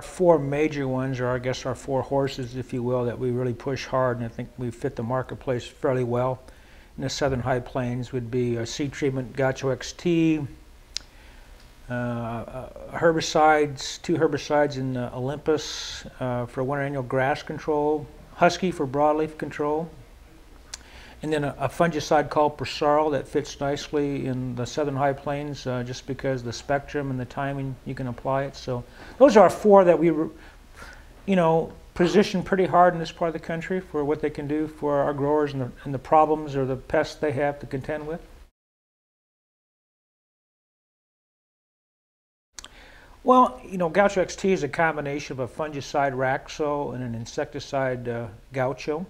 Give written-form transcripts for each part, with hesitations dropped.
Four major ones are, I guess, our four horses, if you will, that we really push hard, and I think we fit the marketplace fairly well. In the southern high plains would be a seed treatment Gaucho XT, herbicides, two herbicides in Olympus for winter annual grass control, Husky for broadleaf control, and then a fungicide called Persarl that fits nicely in the southern high plains just because the spectrum and the timing you can apply it. So those are our four that we, position pretty hard in this part of the country for what they can do for our growers and the problems or the pests they have to contend with. Well, Gaucho XT is a combination of a fungicide Raxo and an insecticide Gaucho.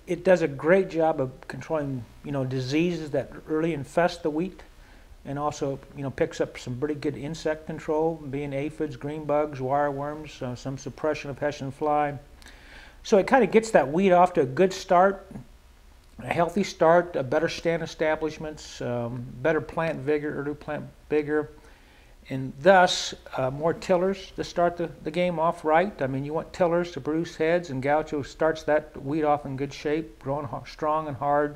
It does a great job of controlling, diseases that early infest the wheat, and also, picks up some pretty good insect control, being aphids, green bugs, wireworms, some suppression of Hessian fly. So it kind of gets that wheat off to a good start, a healthy start, better stand establishments, better plant vigor, early plant vigor, and thus more tillers to start the game off right. I mean, you want tillers to produce heads, and Gaucho starts that wheat off in good shape, growing strong and hard.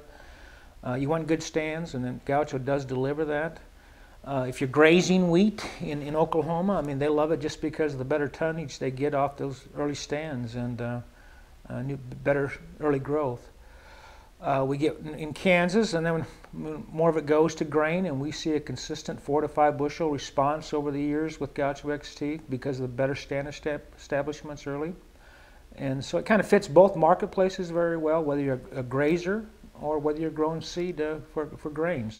You want good stands, and then Gaucho does deliver that. If you're grazing wheat in Oklahoma, I mean, they love it just because of the better tonnage they get off those early stands and better early growth. We get in Kansas, and then more of it goes to grain, and we see a consistent 4 to 5 bushel response over the years with Gaucho XT because of the better stand establishments early. And so it kind of fits both marketplaces very well, whether you're a grazer or whether you're growing seed for grains.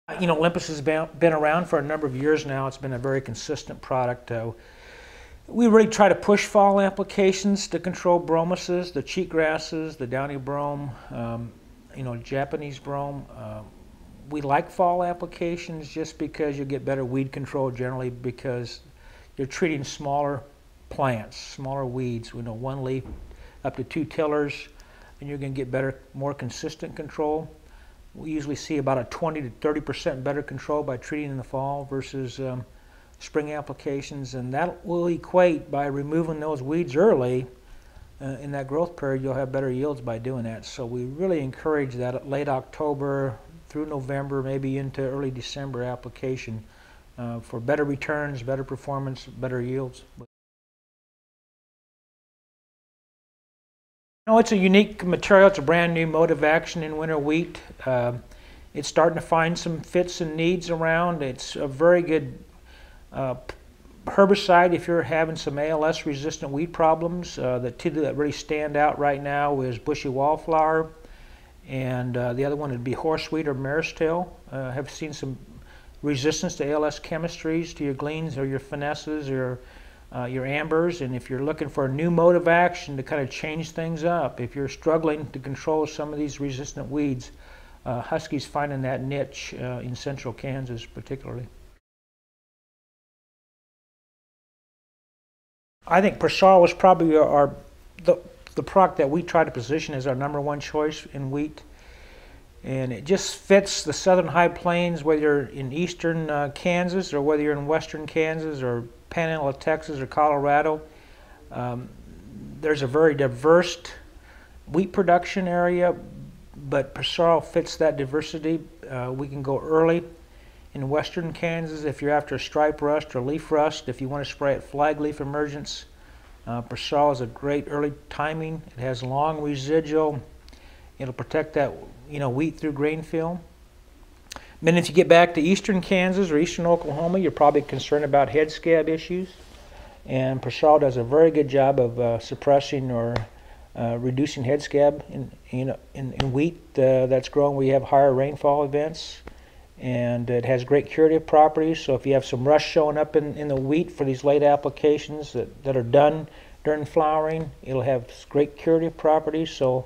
Olympus has been around for a number of years now. It's been a very consistent product. We really try to push fall applications to control bromuses, the cheatgrasses, the downy brome, Japanese brome. We like fall applications just because you get better weed control generally because you're treating smaller plants, smaller weeds. One leaf up to 2 tillers, and you're going to get better, more consistent control. We usually see about a 20 to 30% better control by treating in the fall versus spring applications, and that will equate by removing those weeds early in that growth period. You'll have better yields by doing that. So we really encourage that late October through November, maybe into early December application for better returns, better performance, better yields. It's a unique material. It's a brand new mode of action in winter wheat. It's starting to find some fits and needs around. It's a very good herbicide if you're having some ALS resistant weed problems. The two that really stand out right now is bushy wallflower, and the other one would be horseweed or mare's tail. Have seen some resistance to ALS chemistries, to your gleans or your finesses or your ambers, and if you're looking for a new mode of action to kind of change things up, if you're struggling to control some of these resistant weeds, Husky's finding that niche in central Kansas particularly. I think Persarl was probably the product that we try to position as our #1 choice in wheat, and it just fits the southern high plains, whether you're in eastern Kansas or whether you're in western Kansas or panhandle of Texas or Colorado. There's a very diverse wheat production area, but Persarl fits that diversity. We can go early in western Kansas if you're after stripe rust or leaf rust. If you want to spray at flag leaf emergence, Persarl is a great early timing. It has long residual. It'll protect that wheat through grain film. Then if you get back to eastern Kansas or eastern Oklahoma, you're probably concerned about head scab issues, and Persarl does a very good job of suppressing or reducing head scab in wheat that's grown where you have higher rainfall events. And it has great curative properties, so if you have some rust showing up in the wheat for these late applications that are done during flowering, it'll have great curative properties. So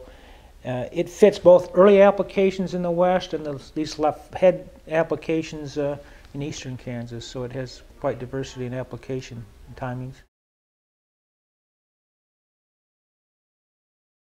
it fits both early applications in the west and these left head applications in eastern Kansas, so it has quite diversity in application and timings.